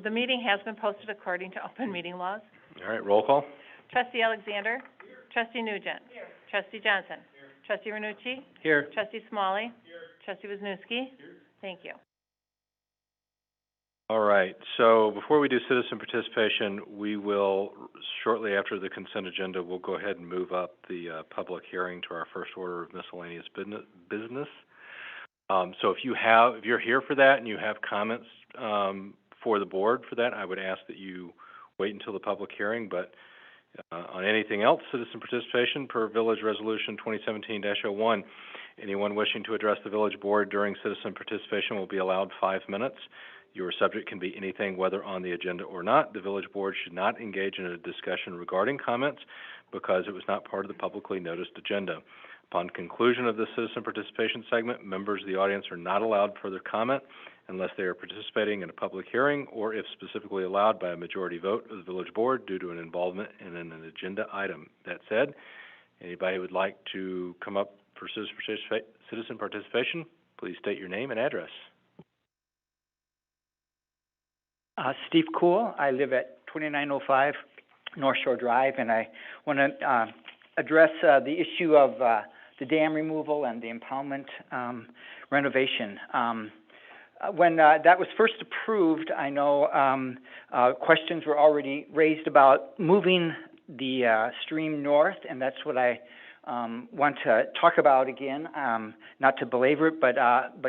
The meeting has been posted according to open meeting laws. All right, roll call. Trustee Alexander. Here. Trustee Nugent. Here. Trustee Johnson. Here. Trustee Renucci. Here. Trustee Smalley. Here. Trustee Wisniewski. Here. Thank you. All right, so before we do citizen participation, we will, shortly after the consent agenda, we'll go ahead and move up the public hearing to our first order of miscellaneous business. So if you're here for that and you have comments for the board for that, I would ask that you wait until the public hearing. But on anything else, citizen participation per Village Resolution 2017-01, anyone wishing to address the village board during citizen participation will be allowed 5 minutes. Your subject can be anything, whether on the agenda or not. The village board should not engage in a discussion regarding comments because it was not part of the publicly noticed agenda. Upon conclusion of the citizen participation segment, members of the audience are not allowed further comment unless they are participating in a public hearing or if specifically allowed by a majority vote of the village board due to an involvement in an agenda item. That said, anybody who would like to come up for citizen participation, please state your name and address. Steve Cool. I live at 2905 North Shore Drive, and I want to address the issue of the dam removal and the impoundment renovation. When that was first approved, I know questions were already raised about moving the stream north, and that's what I want to talk about again, not to belabor it, but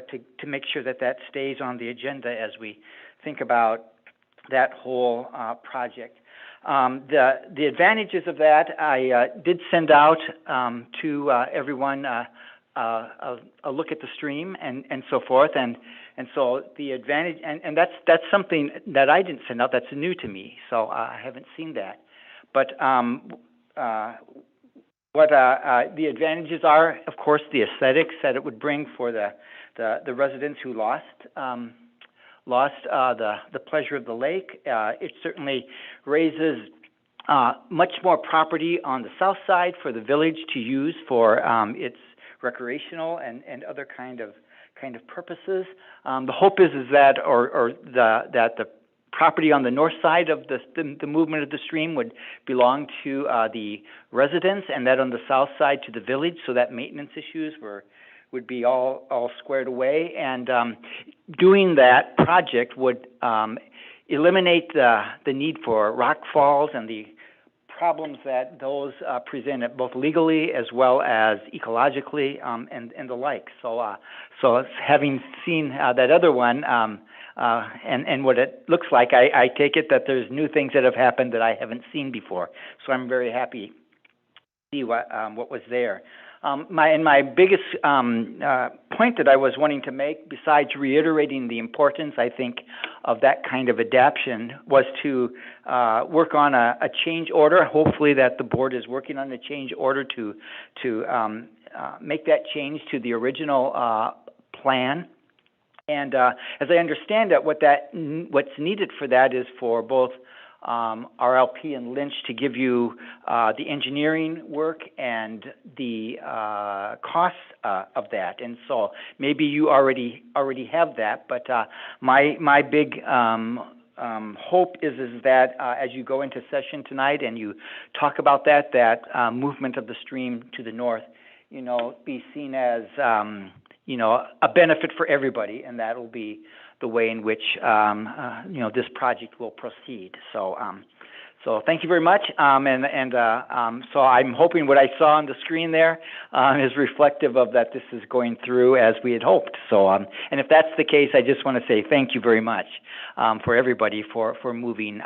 to make sure that that stays on the agenda as we think about that whole project. The advantages of that, I did send out to everyone a look at the stream and so forth, and so the advantage, and that's something that I didn't send out. That's new to me, so I haven't seen that. But what the advantages are, of course, the aesthetics that it would bring for the residents who lost the pleasure of the lake. It certainly raises much more property on the south side for the village to use for its recreational and other kind of purposes. The hope is that that the property on the north side of the movement of the stream would belong to the residents, and that on the south side to the village, so that maintenance issues would be all squared away. And doing that project would eliminate the need for rock falls and the problems that those present, both legally as well as ecologically and the like. So having seen that other one and what it looks like, I take it that there's new things that have happened that I haven't seen before. So I'm very happy to see what was there. My biggest point that I was wanting to make, besides reiterating the importance, I think, of that kind of adaptation, was to work on a change order. Hopefully that the board is working on a change order to make that change to the original plan. And as I understand it, what's needed for that is for both RLP and Lynch to give you the engineering work and the costs of that. And so maybe you already have that, but my big hope is that as you go into session tonight and you talk about that movement of the stream to the north, be seen as a benefit for everybody, and that will be the way in which this project will proceed. So thank you very much. So I'm hoping what I saw on the screen there is reflective of that this is going through as we had hoped. So and if that's the case, I just want to say thank you very much for everybody for moving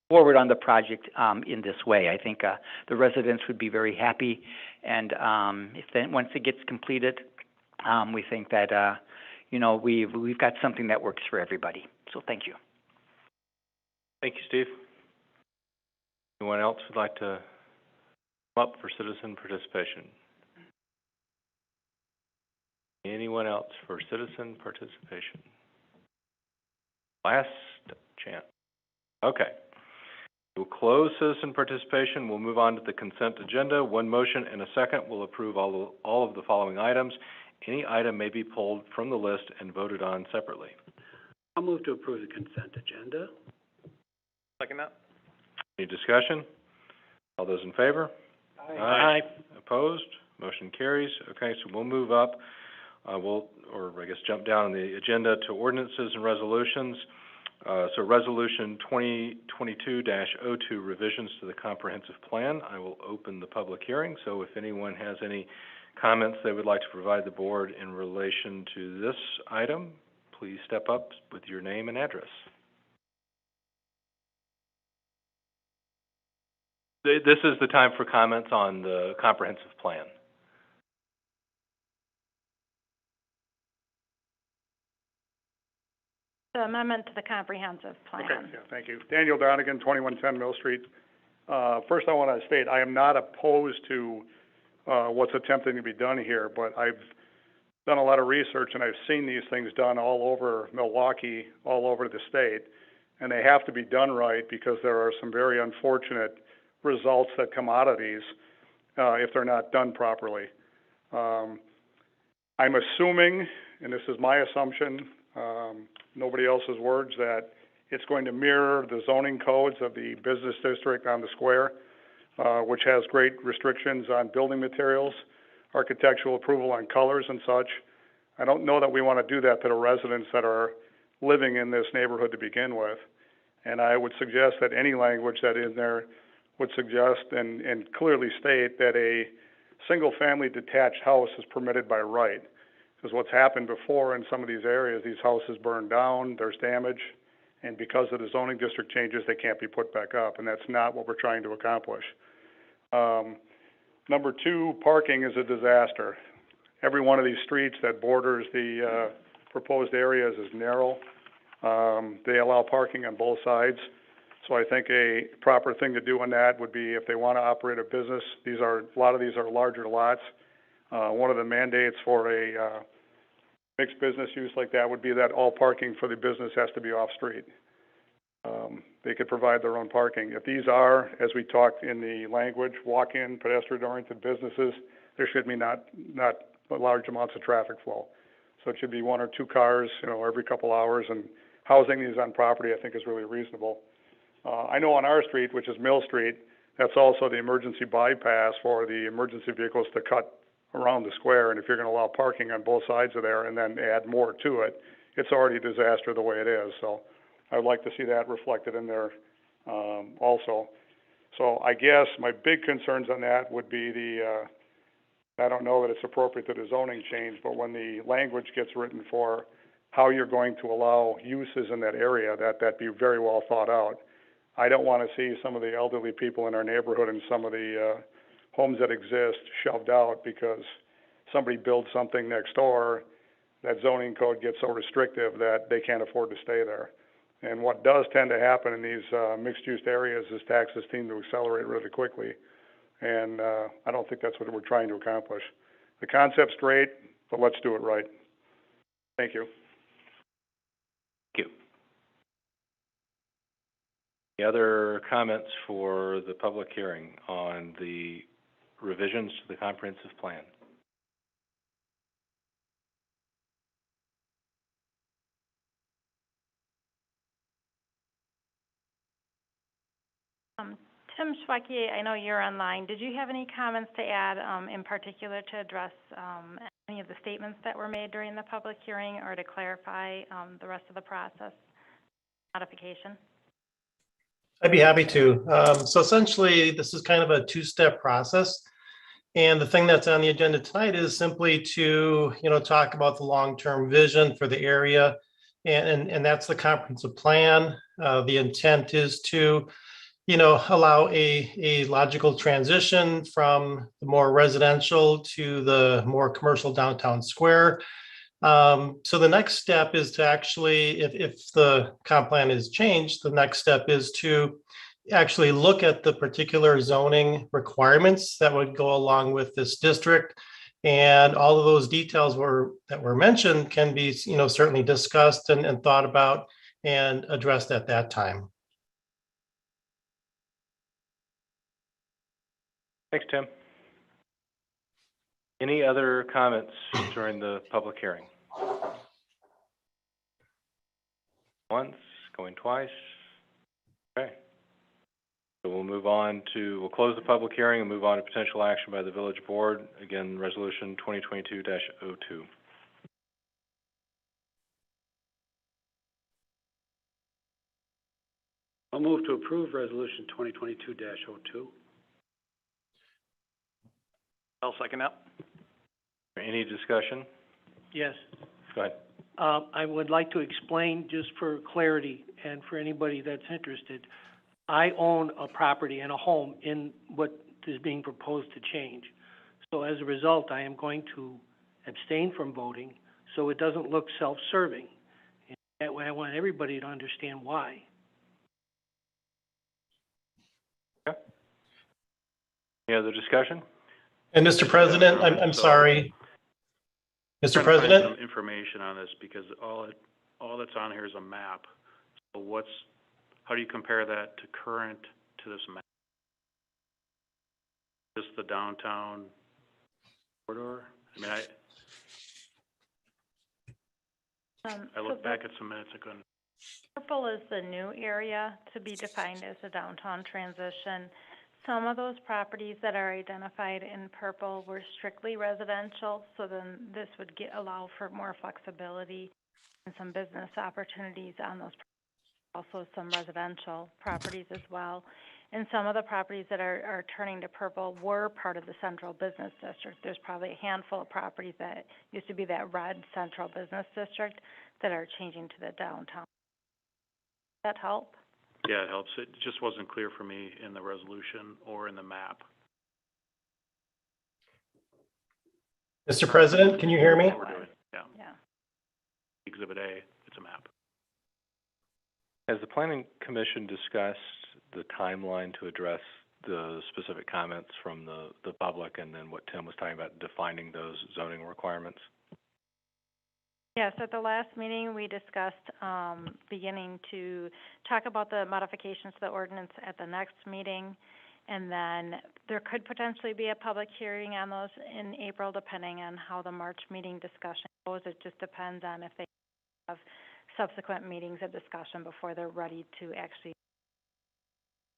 forward on the project in this way. I think the residents would be very happy, and once it gets completed, we think that we've got something that works for everybody. So thank you. Thank you, Steve. Anyone else would like to come up for citizen participation? Anyone else for citizen participation? Last chance. Okay. We'll close citizen participation. We'll move on to the consent agenda. One motion and a second will approve all of the following items. Any item may be pulled from the list and voted on separately. I'll move to approve the consent agenda. Second that. Any discussion? All those in favor? Aye. Opposed? Motion carries. Okay, so we'll move up, jump down on the agenda to ordinances and resolutions. So Resolution 2022-02, revisions to the comprehensive plan. I will open the public hearing, so if anyone has any comments they would like to provide the board in relation to this item, please step up with your name and address. This is the time for comments on the comprehensive plan. The amendment to the comprehensive plan. Okay, yeah, thank you. Daniel Donegan, 2110 Mill Street. First, I want to state, I am not opposed to what's attempting to be done here, but I've done a lot of research and I've seen these things done all over Milwaukee, all over the state, and they have to be done right because there are some very unfortunate results that come out of these if they're not done properly. I'm assuming, and this is my assumption, nobody else's words, that it's going to mirror the zoning codes of the business district on the square, which has great restrictions on building materials, architectural approval on colors and such. I don't know that we want to do that to the residents that are living in this neighborhood to begin with. And I would suggest that any language that in there would suggest and clearly state that a single-family detached house is permitted by right. Because what's happened before in some of these areas, these houses burn down, there's damage, and because of the zoning district changes, they can't be put back up, and that's not what we're trying to accomplish. Number two, parking is a disaster. Every one of these streets that borders the proposed areas is narrow. They allow parking on both sides. So I think a proper thing to do on that would be if they want to operate a business, a lot of these are larger lots. One of the mandates for a mixed business use like that would be that all parking for the business has to be off-street. They could provide their own parking. If these are, as we talked in the language, walk-in, pedestrian-oriented businesses, there should be not large amounts of traffic flow. So it should be one or two cars, every couple hours, and housing these on property I think is really reasonable. I know on our street, which is Mill Street, that's also the emergency bypass for the emergency vehicles to cut around the square, and if you're going to allow parking on both sides of there and then add more to it, it's already a disaster the way it is. So I would like to see that reflected in there also. So I guess my big concerns on that would be I don't know that it's appropriate to the zoning change, but when the language gets written for how you're going to allow uses in that area, that be very well thought out. I don't want to see some of the elderly people in our neighborhood and some of the homes that exist shoved out because somebody builds something next door, that zoning code gets so restrictive that they can't afford to stay there. And what does tend to happen in these mixed-use areas is taxes seem to accelerate really quickly. And I don't think that's what we're trying to accomplish. The concept's great, but let's do it right. Thank you. Thank you. Any other comments for the public hearing on the revisions to the comprehensive plan? Tim Schwecke, I know you're online. Did you have any comments to add in particular to address any of the statements that were made during the public hearing or to clarify the rest of the process modification? I'd be happy to. So essentially, this is kind of a two-step process. And the thing that's on the agenda tonight is simply to, talk about the long-term vision for the area. And that's the comprehensive plan. The intent is to, allow a logical transition from the more residential to the more commercial downtown square. So the next step is to actually, if the comp plan is changed, the next step is to actually look at the particular zoning requirements that would go along with this district. And all of those details that were mentioned can be, certainly discussed and thought about and addressed at that time. Thanks, Tim. Any other comments during the public hearing? Once, going twice. Okay. So we'll close the public hearing and move on to potential action by the village board. Again, resolution 2022-02. I'll move to approve resolution 2022-02. I'll second that. Any discussion? Yes. Go ahead. I would like to explain, just for clarity and for anybody that's interested, I own a property and a home in what is being proposed to change. So as a result, I am going to abstain from voting, so it doesn't look self-serving. And that way, I want everybody to understand why. Okay. Any other discussion? And Mr. President, I'm sorry. Mr. President? Some information on this, because all that's on here is a map. So how do you compare that to this map? Just the downtown corridor? I mean, I looked back at some minutes ago. Purple is the new area to be defined as a downtown transition. Some of those properties that are identified in purple were strictly residential, so then this would allow for more flexibility and some business opportunities on those properties, also some residential properties as well. And some of the properties that are turning to purple were part of the central business district. There's probably a handful of properties that used to be that red central business district that are changing to the downtown. Does that help? Yeah, it helps. It just wasn't clear for me in the resolution or in the map. Mr. President, can you hear me? What we're doing. Yeah. Exhibit A, it's a map. Has the Planning Commission discussed the timeline to address the specific comments from the public, and then what Tim was talking about, defining those zoning requirements? Yes, at the last meeting, we discussed beginning to talk about the modifications to the ordinance at the next meeting, and then there could potentially be a public hearing on those in April, depending on how the March meeting discussion goes. It just depends on if they have subsequent meetings of discussion before they're ready to actually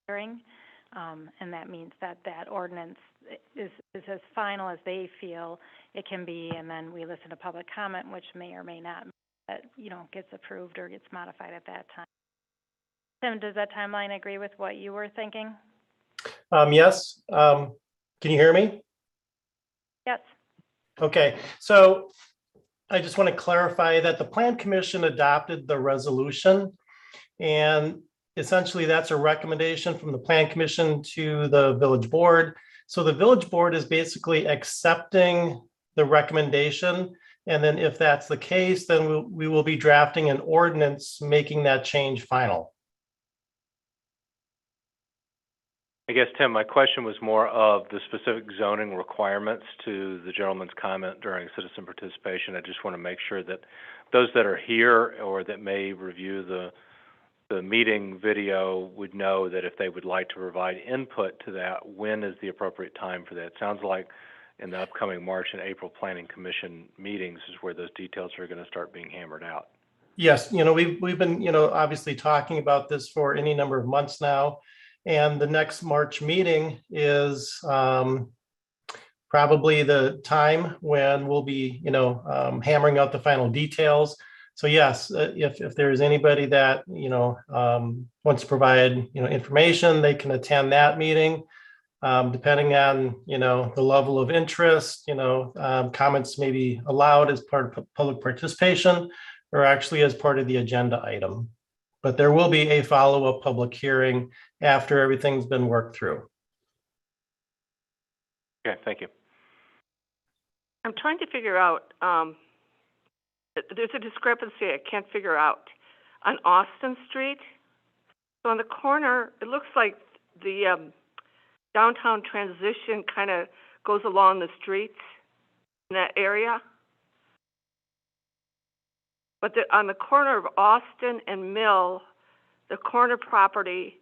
hearing. And that means that ordinance is as final as they feel it can be, and then we listen to public comment, which may or may not, that, gets approved or gets modified at that time. Tim, does that timeline agree with what you were thinking? Yes. Can you hear me? Yes. Okay, so I just want to clarify that the Plan Commission adopted the resolution, and essentially that's a recommendation from the Plan Commission to the village board. So the village board is basically accepting the recommendation, and then if that's the case, then we will be drafting an ordinance making that change final. I guess, Tim, my question was more of the specific zoning requirements to the gentleman's comment during citizen participation. I just want to make sure that those that are here or that may review the meeting video would know that if they would like to provide input to that, when is the appropriate time for that? It sounds like in the upcoming March and April Planning Commission meetings is where those details are going to start being hammered out. Yes, we've been, obviously talking about this for any number of months now. And the next March meeting is probably the time when we'll be, hammering out the final details. So yes, if there's anybody that, wants to provide, information, they can attend that meeting. Depending on, the level of interest, comments may be allowed as part of public participation or actually as part of the agenda item. But there will be a follow-up public hearing after everything's been worked through. Okay, thank you. I'm trying to figure out, there's a discrepancy I can't figure out. On Austin Street, so on the corner, it looks like the downtown transition kind of goes along the streets in that area. But on the corner of Austin and Mill, the corner property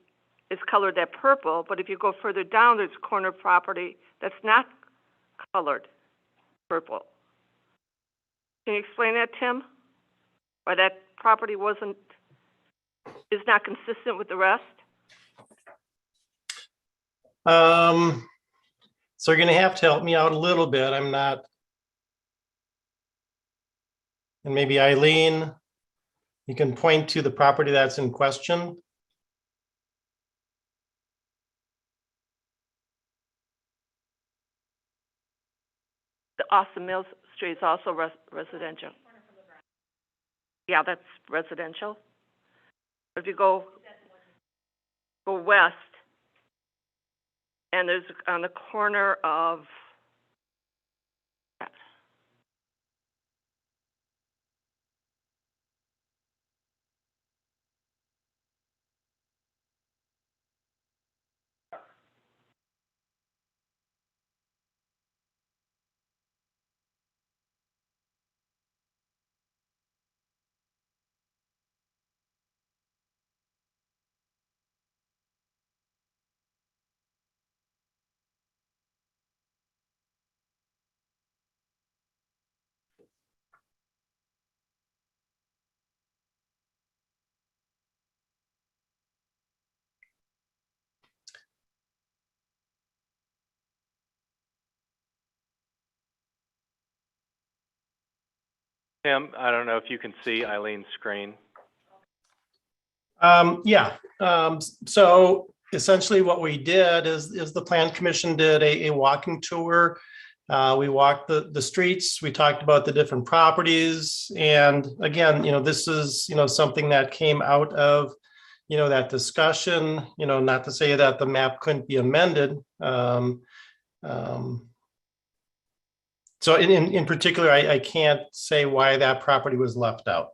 is colored that purple, but if you go further down, there's a corner property that's not colored purple. Can you explain that, Tim? Why that property wasn't is not consistent with the rest? So you're gonna have to help me out a little bit. I'm not. And maybe Eileen, you can point to the property that's in question. The Austin Mills Street is also residential. Yeah, that's residential. If you go west, and there's on the corner of, Tim, I don't know if you can see Eileen's screen. Yeah, so essentially what we did is the Plan Commission did a walking tour. We walked the streets, we talked about the different properties. And again, this is, something that came out of, that discussion, not to say that the map couldn't be amended. So in particular, I can't say why that property was left out.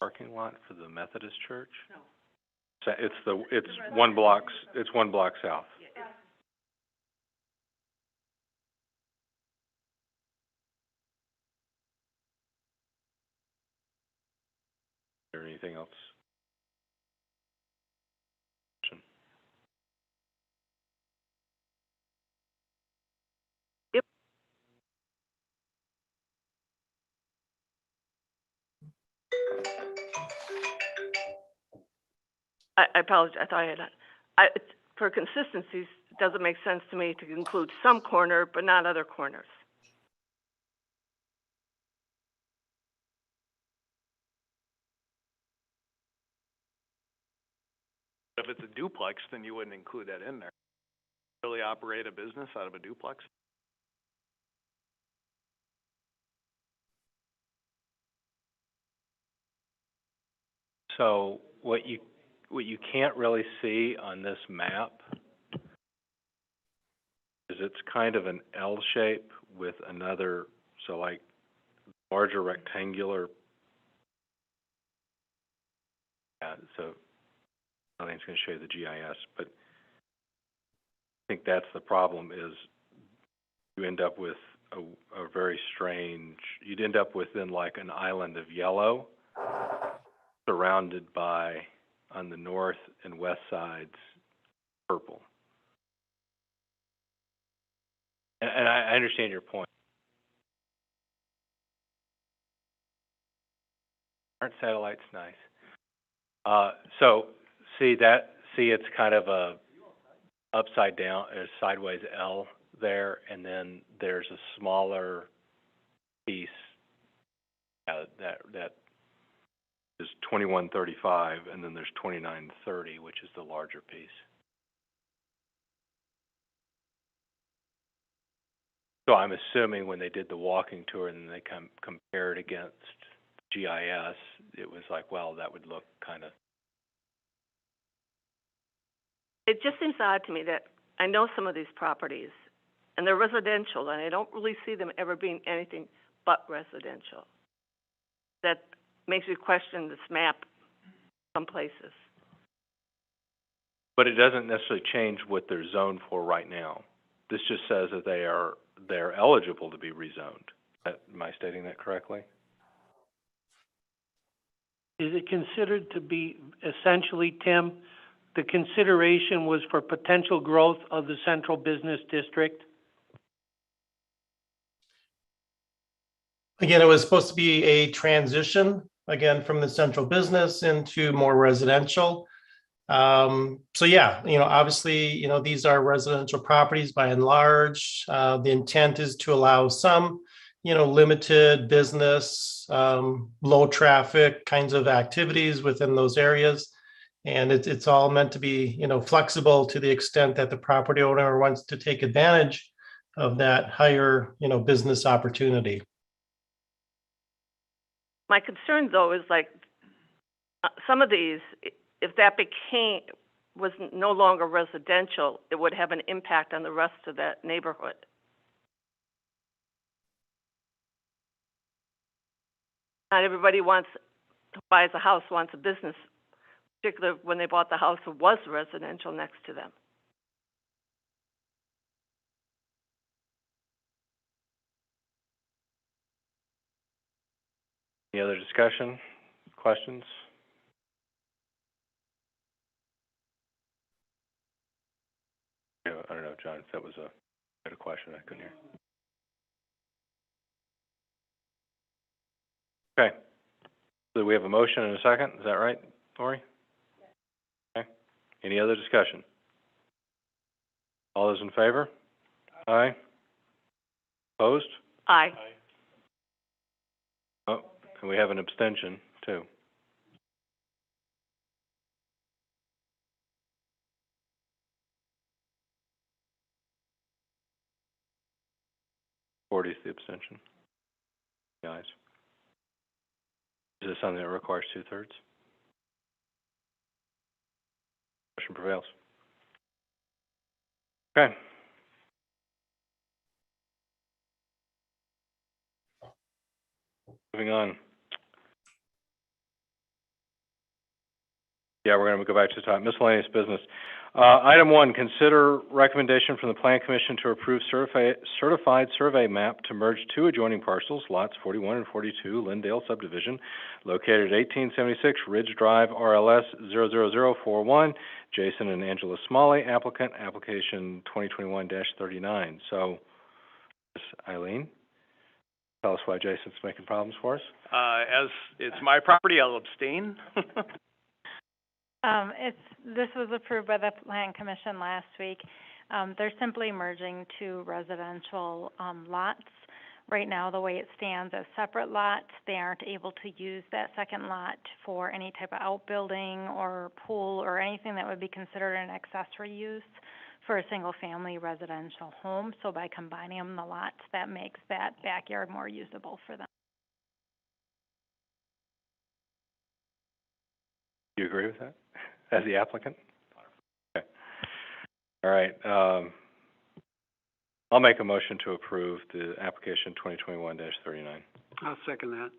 Parking lot for the Methodist Church? No. So it's one block south. Is there anything else? Yep. I apologize, I thought I had, for consistencies, it doesn't make sense to me to include some corner, but not other corners. If it's a duplex, then you wouldn't include that in there. Really operate a business out of a duplex? So what you can't really see on this map is it's kind of an L shape with another, so like larger rectangular. Yeah, so I think it's going to show you the GIS, but I think that's the problem is you end up with a very strange, you'd end up within like an island of yellow surrounded by, on the north and west sides, purple. And I understand your point. Aren't satellites nice? So it's kind of a upside down, a sideways L there, and then there's a smaller piece that is 2135, and then there's 2930, which is the larger piece. So I'm assuming when they did the walking tour and then they compared against GIS, it was like, well, that would look kind of. It just seems odd to me that I know some of these properties, and they're residential, and I don't really see them ever being anything but residential. That makes me question this map some places. But it doesn't necessarily change what they're zoned for right now. This just says that they're eligible to be rezoned. Am I stating that correctly? Is it considered to be essentially, Tim, the consideration was for potential growth of the central business district? Again, it was supposed to be a transition, again, from the central business into more residential. So yeah, obviously, these are residential properties by and large. The intent is to allow some, limited business, low traffic kinds of activities within those areas. And it's all meant to be, flexible to the extent that the property owner wants to take advantage of that higher, business opportunity. My concern, though, is like, some of these, if that was no longer residential, it would have an impact on the rest of that neighborhood. Not everybody who buys a house wants a business, particularly when they bought the house that was residential next to them. Any other discussion, questions? I don't know, John, if that was a question, I couldn't hear. Okay. So we have a motion and a second, is that right, Lori? Okay. Any other discussion? All those in favor? Aye. Opposed? Aye. Oh, and we have an abstention, too. Is the abstention. The ayes. Is this something that requires 2/3? Motion prevails. Okay. Moving on. Yeah, we're going to go back to the top. Miscellaneous business. Item 1, consider recommendation from the Plan Commission to approve certified survey map to merge 2 adjoining parcels, lots 41 and 42, Lindale subdivision, located at 1876 Ridge Drive, RLS 00041, Jason and Angela Smalley, applicant, application 2021-39. So, Eileen, tell us why Jason's making problems for us. As it's my property, I'll abstain. This was approved by the Plan Commission last week. They're simply merging 2 residential, lots. Right now, the way it stands as separate lots, they aren't able to use that second lot for any type of outbuilding or pool or anything that would be considered an accessory use for a single-family residential home. So by combining them, the lots, that makes that backyard more usable for them. Do you agree with that, as the applicant? Okay. All right. I'll make a motion to approve the application 2021-39. I'll second that.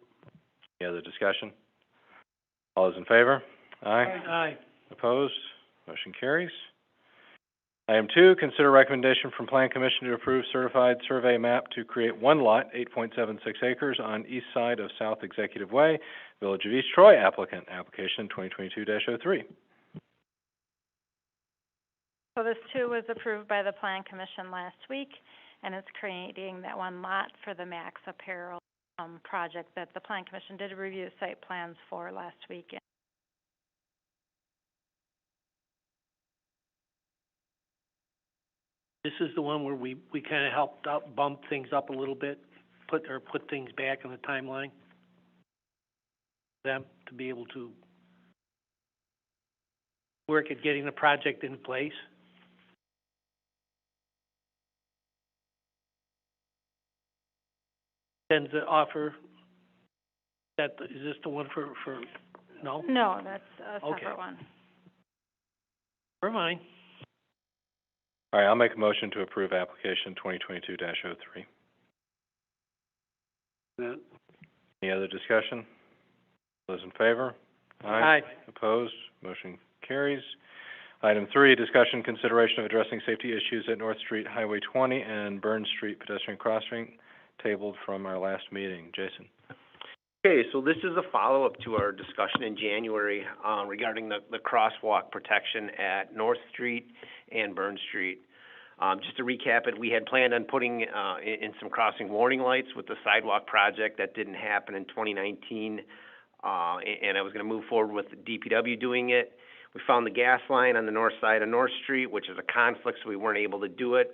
Any other discussion? All those in favor? Aye. Aye. Opposed? Motion carries. Item 2, consider recommendation from Plan Commission to approve certified survey map to create 1 lot, 8.76 acres, on east side of South Executive Way, Village of East Troy, applicant, application 2022-03. So this too was approved by the Plan Commission last week, and it's creating that 1 lot for the Max Apparel project that the Plan Commission did review site plans for last week. This is the one where we kind of helped out, bump things up a little bit, put things back on the timeline. Them to be able to work at getting the project in place. Then the offer, is this the one for no? No, that's a separate Okay. one. Never mind. All right, I'll make a motion to approve application 2022-03. Any other discussion? Those in favor? Aye. Opposed? Motion carries. Item 3, discussion consideration of addressing safety issues at North Street, Highway 20, and Burn Street pedestrian crossing, tabled from our last meeting. Jason? Okay, so this is a follow-up to our discussion in January, regarding the crosswalk protection at North Street and Burn Street. Just to recap it, we had planned on putting, in some crossing warning lights with the sidewalk project. That didn't happen in 2019, and I was gonna move forward with the DPW doing it. We found the gas line on the north side of North Street, which is a conflict, so we weren't able to do it.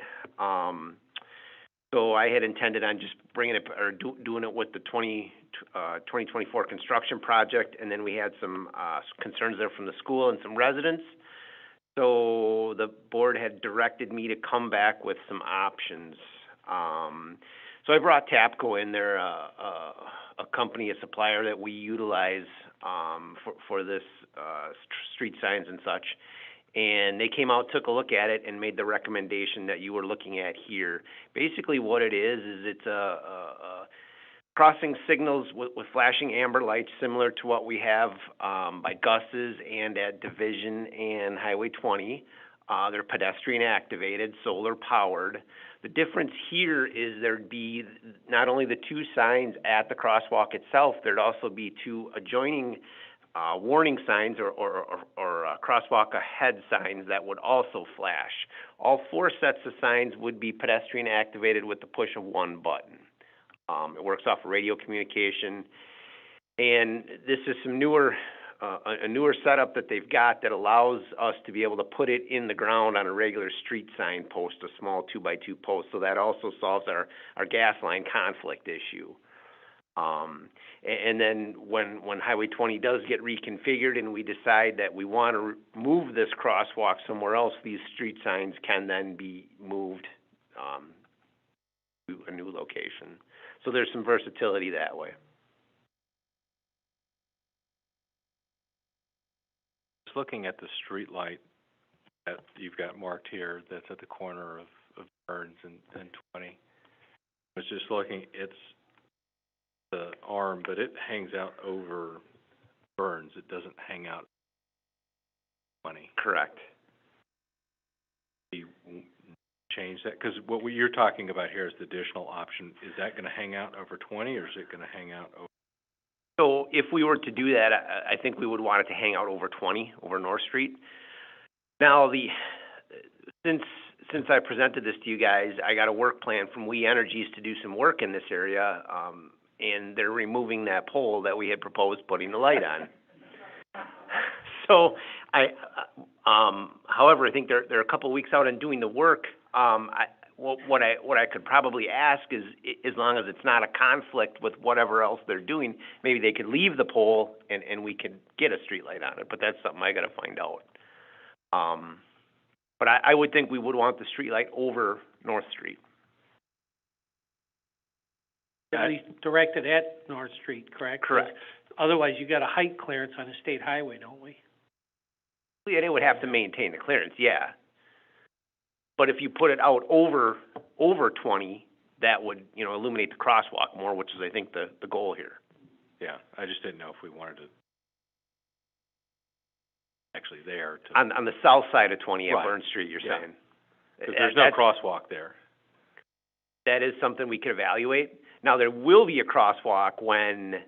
So I had intended on just bringing it, or doing it with the 2024 construction project, and then we had some, concerns there from the school and some residents. So the board had directed me to come back with some options. So I brought TAPCO in there, a company, a supplier that we utilize, for this, street signs and such. And they came out, took a look at it, and made the recommendation that you were looking at here. Basically what it is it's a crossing signals with flashing amber lights, similar to what we have by Gus's and at Division and Highway 20. They're pedestrian activated, solar powered. The difference here is there'd be not only the 2 signs at the crosswalk itself, there'd also be 2 adjoining warning signs or crosswalk ahead signs that would also flash. All 4 sets of signs would be pedestrian activated with the push of 1 button. It works off of radio communication, and this is some a newer setup that they've got that allows us to be able to put it in the ground on a regular street sign post, a small 2x2 post. So that also solves our gas line conflict issue. And then when Highway 20 does get reconfigured and we decide that we want to move this crosswalk somewhere else, these street signs can then be moved to a new location. So there's some versatility that way. Just looking at the street light that you've got marked here, that's at the corner of Burns and 20. I was just looking, it's the arm, but it hangs out over Burns. It doesn't hang out 20. Correct. You change that, because what you're talking about here is the additional option. Is that going to hang out over 20, or is it going to hang out over? So if we were to do that, I think we would want it to hang out over 20, over North Street. Now, since I presented this to you guys, I got a work plan from We Energies to do some work in this area, and they're removing that pole that we had proposed putting the light on. So however, I think they're a couple of weeks out on doing the work. What I could probably ask is, as long as it's not a conflict with whatever else they're doing, maybe they could leave the pole and we could get a street light on it. But that's something I got to find out. But I would think we would want the street light over North Street. At least directed at North Street, correct? Correct. Otherwise, you got a height clearance on a state highway, don't we? Yeah, they would have to maintain the clearance, yeah. But if you put it out over 20, that would, illuminate the crosswalk more, which is, I think, the goal here. Yeah, I just didn't know if we wanted to actually there to... On the south side of 20 at Right. Burn Street, you're saying? Because there's no crosswalk there. That is something we could evaluate. Now, there will be a crosswalk when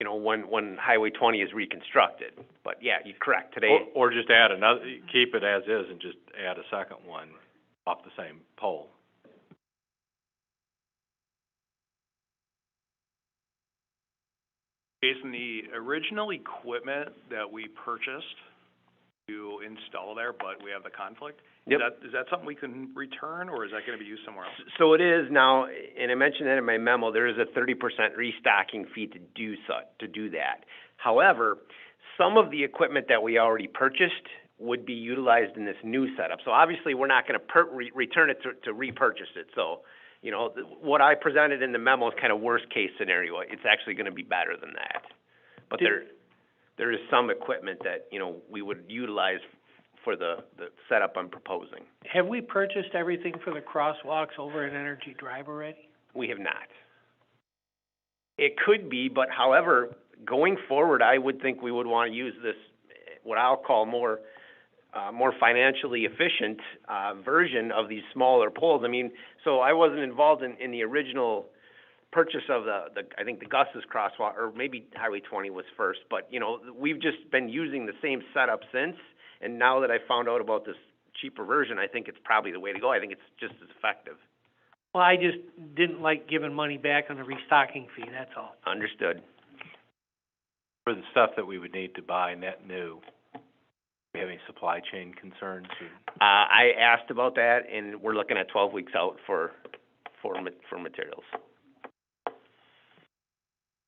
Highway 20 is reconstructed. But yeah, you're correct. Today, Or just add another, keep it as is and just add a second one off the same pole. Jason, the original equipment that we purchased to install there, but we have the conflict, Yep. is that something we can return, or is that going to be used somewhere else? So it is now, and I mentioned that in my memo, there is a 30% restocking fee to do that. However, some of the equipment that we already purchased would be utilized in this new setup. So obviously, we're not going to return it to repurchase it. So, what I presented in the memo is kind of worst case scenario. It's actually going to be better than that. But there is some equipment that, we would utilize for the setup I'm proposing. Have we purchased everything for the crosswalks over at Energy Drive already? We have not. It could be, but however, going forward, I would think we would want to use this, what I'll call more more financially efficient, version of these smaller poles. I mean, so I wasn't involved in the original purchase of I think the Gus's crosswalk, or maybe Highway 20 was first, but, you know, we've just been using the same setup since, and now that I found out about this cheaper version, I think it's probably the way to go. I think it's just as effective. Well, I just didn't like giving money back on a restocking fee, that's all. Understood. For the stuff that we would need to buy net new, do we have any supply chain concerns? I asked about that, and we're looking at 12 weeks out for materials.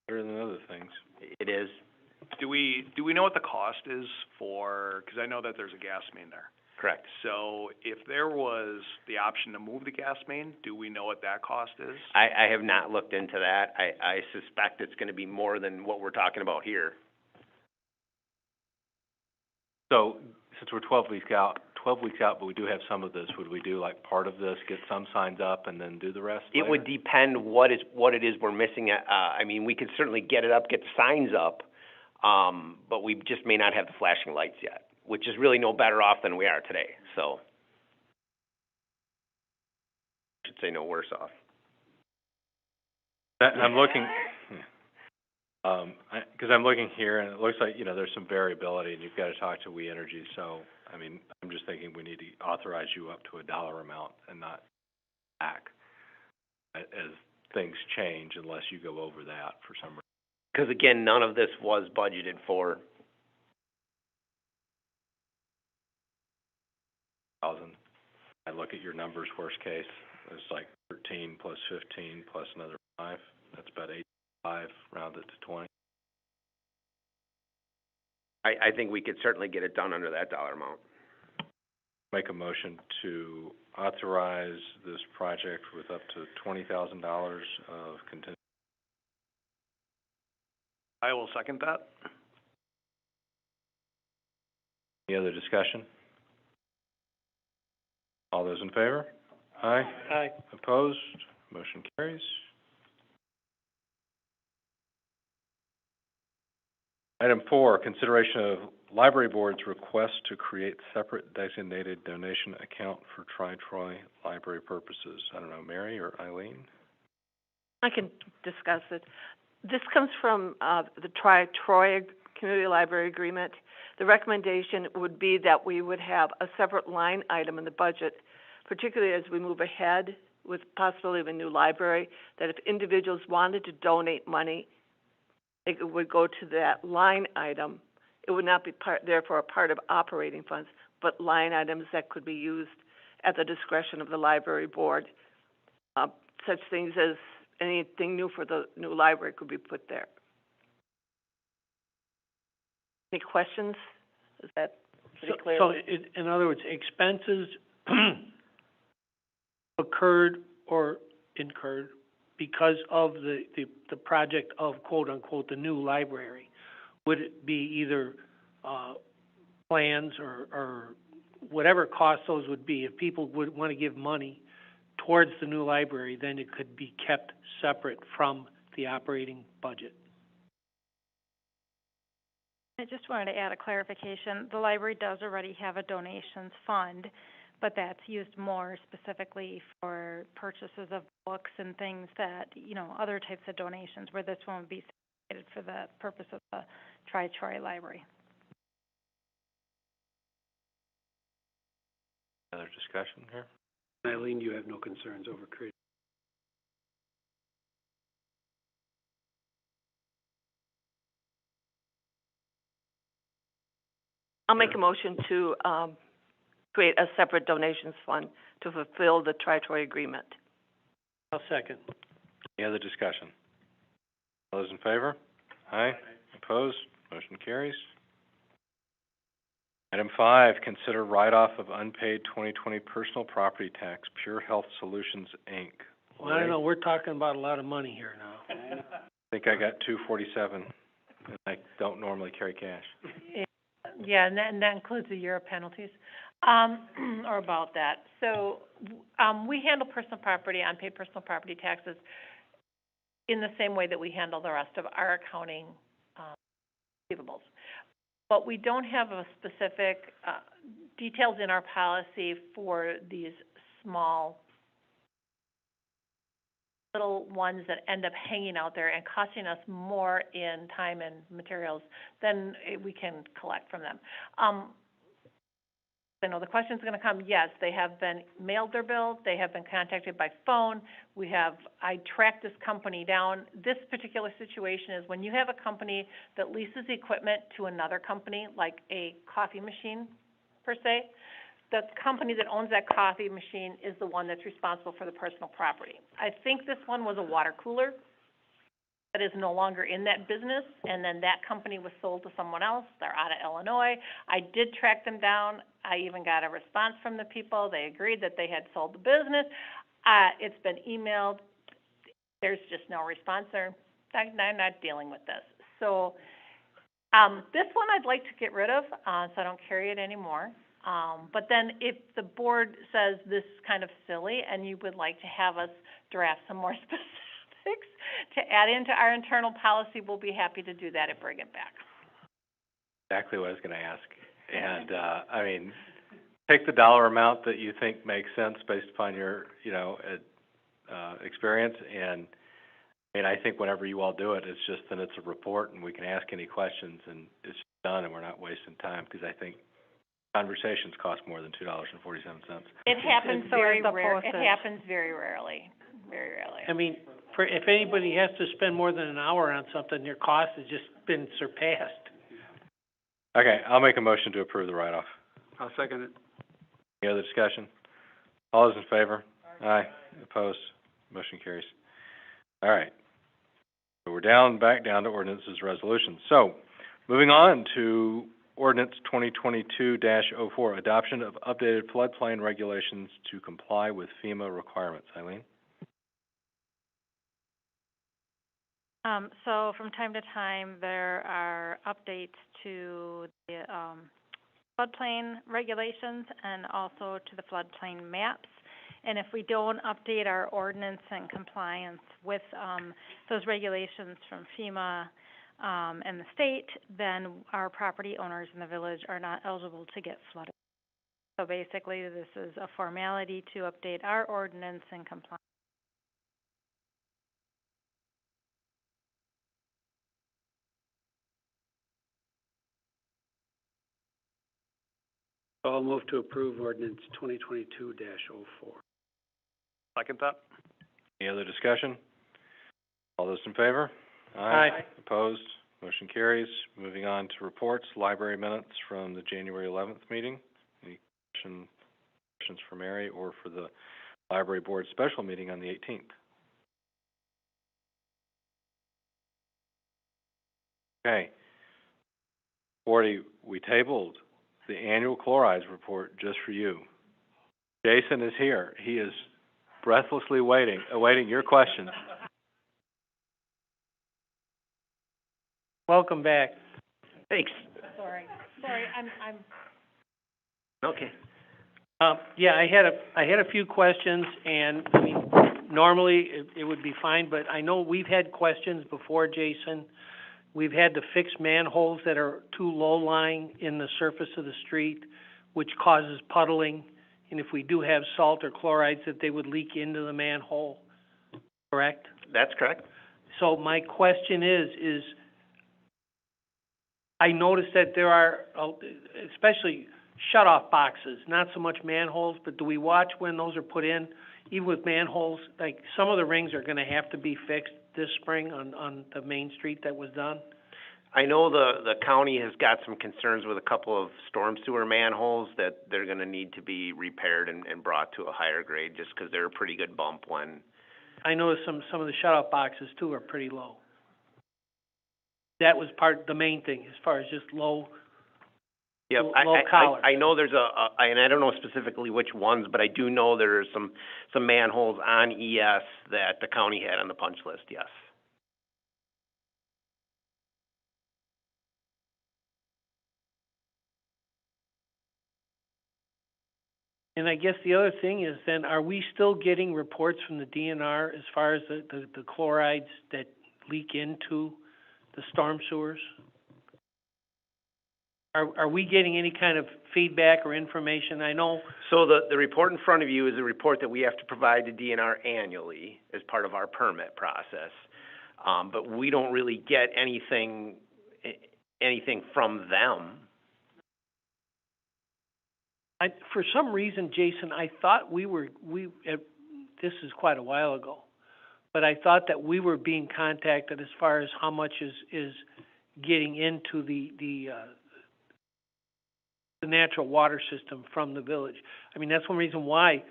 Better than other things. It is. Do we know what the cost is for, because I know that there's a gas main there. Correct. So if there was the option to move the gas main, do we know what that cost is? I have not looked into that. I suspect it's gonna be more than what we're talking about here. So, since we're 12 weeks out, but we do have some of this, would we do like part of this, get some signs up, and then do the rest It later? would depend what it is we're missing. I mean, we could certainly get it up, get the signs up, but we just may not have the flashing lights yet, which is really no better off than we are today, so. I should say no worse off. I'm looking, because I'm looking here, and it looks like, you know, there's some variability, and you've got to talk to We Energy, so, I mean, I'm just thinking we need to authorize you up to a dollar amount and not back as things change unless you go over that for some reason. Because again, none of this was budgeted for. I look at your numbers, worst case, it's like 13 plus 15 plus another 5, that's about 85, round it to 20. I think we could certainly get it done under that dollar amount. Make a motion to authorize this project with up to $20,000 of contingency. I will second that. Any other discussion? All those in favor? Aye. Aye. Opposed? Motion carries. Item 4, consideration of library board's request to create separate designated donation account for Tri-Troy library purposes. I don't know, Mary or Eileen? I can discuss it. This comes from the Tri-Troy Community Library Agreement. The recommendation would be that we would have a separate line item in the budget, particularly as we move ahead with the possibility of a new library, that if individuals wanted to donate money, it would go to that line item. It would not be therefore a part of operating funds, but line items that could be used at the discretion of the library board. Such things as anything new for the new library could be put there. Any questions? Is that pretty clear? So in other words, expenses occurred or incurred because of the project of quote unquote the new library. Would it be either plans or whatever cost those would be? If people would want to give money towards the new library, then it could be kept separate from the operating budget. I just wanted to add a clarification. The library does already have a donations fund, but that's used more specifically for purchases of books and things that, you know, other types of donations, where this one would be segregated for the purpose of the Tri-Troy Library. Other discussion here? Eileen, you have no concerns over creating? I'll make a motion to create a separate donations fund to fulfill the Tri-Troy agreement. I'll second. Any other discussion? All those in favor? Aye. Opposed? Motion carries. Item 5, consider write-off of unpaid 2020 personal property tax, Pure Health Solutions, Inc. Well, I don't know, we're talking about a lot of money here now. I think I got $247, and I don't normally carry cash. Yeah, and that includes a year of penalties, or about that. So, we handle personal property, unpaid personal property taxes in the same way that we handle the rest of our accounting, receivables. but we don't have a specific, details in our policy for these small little ones that end up hanging out there and costing us more in time and materials than we can collect from them. I know the question's gonna come, yes, they have been mailed their bills, they have been contacted by phone, I tracked this company down. This particular situation is when you have a company that leases equipment to another company, like a coffee machine, per se, the company that owns that coffee machine is the one that's responsible for the personal property. I think this one was a water cooler that is no longer in that business, and then that company was sold to someone else. They're out of Illinois. I did track them down. I even got a response from the people. They agreed that they had sold the business. It's been emailed. There's just no response. They're not dealing with this. So this one I'd like to get rid of, so I don't carry it anymore. But then if the board says this is kind of silly and you would like to have us draft some more specifics to add into our internal policy, we'll be happy to do that and bring it back. Exactly what I was gonna ask. And, I mean, take the dollar amount that you think makes sense based upon your, experience, and, I think whenever you all do it, it's just, then it's a report and we can ask any questions and it's done and we're not wasting time, because I think conversations cost more than $2.47. It happens Very rare. It happens very rarely, very rarely. I mean, if anybody has to spend more than an hour on something, their cost has just been surpassed. Okay, I'll make a motion to approve the write-off. I'll second it. Any other discussion? All those in favor? Aye. Opposed? Motion carries. All right. So we're back down to ordinances resolutions. So, moving on to Ordinance 2022-04, adoption of updated floodplain regulations to comply with FEMA requirements. Eileen? So from time to time, there are updates to the floodplain regulations and also to the floodplain maps. And if we don't update our ordinance and compliance with those regulations from FEMA and the state, then our property owners in the village are not eligible to get flooded. So basically, this is a formality to update our ordinance and compliance. I'll move to approve ordinance 2022-04. Second that? Any other discussion? All those in favor? Aye. Opposed? Motion carries. Moving on to reports, library minutes from the January 11th meeting. Any questions for Mary or for the library board special meeting on the 18th? Okay. 40, we tabled the annual chlorides report just for you. Jason is here. He is breathlessly awaiting your questions. Welcome back. Thanks. Sorry, I'm. Okay. Yeah, I had a few questions, and, I mean, normally it would be fine, but I know we've had questions before, Jason. We've had to fix manholes that are too low-lying in the surface of the street, which causes puddling. And if we do have salt or chlorides, that they would leak into the manhole, correct? That's correct. So my question is I noticed that there are, especially shut-off boxes, not so much manholes, but do we watch when those are put in? Even with manholes, like some of the rings are gonna have to be fixed this spring on the main street that was done? I know the county has got some concerns with a couple of storm sewer manholes that they're gonna need to be repaired and brought to a higher grade, just because they're a pretty good bump when. I noticed some of the shut-off boxes too are pretty low. That was the main thing, as far as just low. Yep, low collars. I know there's and I don't know specifically which ones, but I do know there's some manholes on ES that the county had on the punch list, yes. And I guess the other thing is then, are we still getting reports from the DNR as far as the chlorides that leak into the storm sewers? Are we getting any kind of feedback or information? I know, So the report in front of you is a report that we have to provide to DNR annually as part of our permit process. But we don't really get anything from them. for some reason, Jason, I thought this is quite a while ago, but I thought that we were being contacted as far as how much is getting into the natural water system from the village. I mean, that's one reason why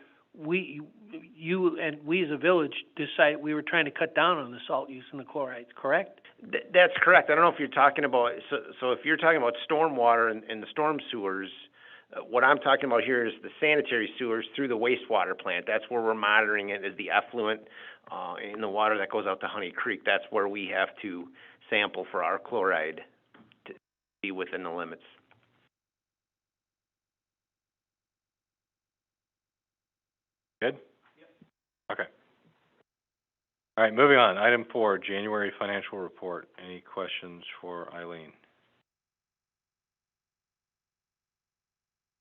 you and we as a village decided we were trying to cut down on the salt use and the chlorides, correct? That's correct. I don't know if you're talking about, so if you're talking about stormwater and the storm sewers, what I'm talking about here is the sanitary sewers through the wastewater plant. That's where we're monitoring it as the effluent in the water that goes out to Honey Creek. That's where we have to sample for our chloride to be within the limits. Good? Okay. All right, moving on. Item 4, January financial report. Any questions for Eileen?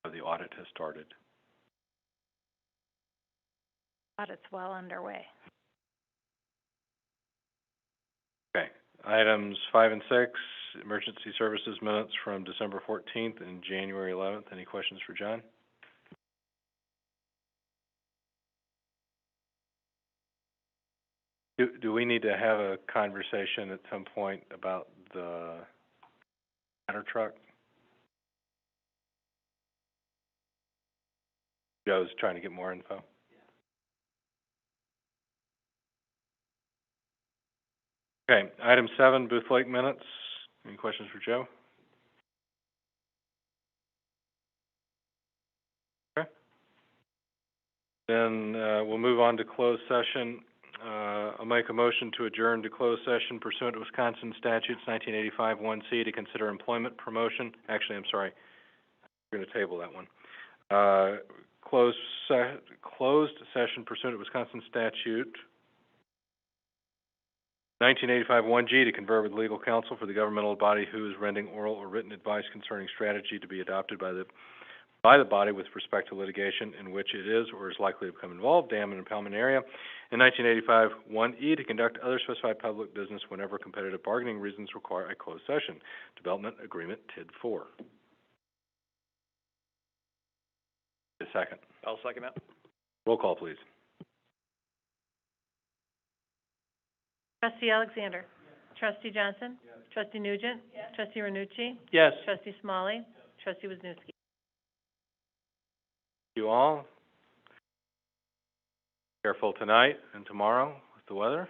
The audit has started. Audit's well underway. Okay. Items 5 and 6, emergency services minutes from December 14th and January 11th. Any questions for John? Do we need to have a conversation at some point about the ladder truck? Joe's trying to get more info. Okay, item 7, Booth Lake minutes. Any questions for Joe? Okay. Then we'll move on to closed session. I'll make a motion to adjourn to closed session pursuant to Wisconsin statutes 1985 1C to consider employment promotion. Actually, I'm sorry. We're going to table that one. Closed session pursuant to Wisconsin statute 1985 1G to confer with legal counsel for the governmental body who is rendering oral or written advice concerning strategy to be adopted by the body with respect to litigation in which it is or is likely to become involved, dam and impoundment area. In 1985 1E to conduct other specified public business whenever competitive bargaining reasons require a closed session. Development Agreement TID 4. A second. I'll second that. Roll call, please. Trustee Alexander. Trustee Johnson. Trustee Nugent. Trustee Renucci. Yes. Trustee Smalley. Trustee Wisniewski. You all. Careful tonight and tomorrow with the weather.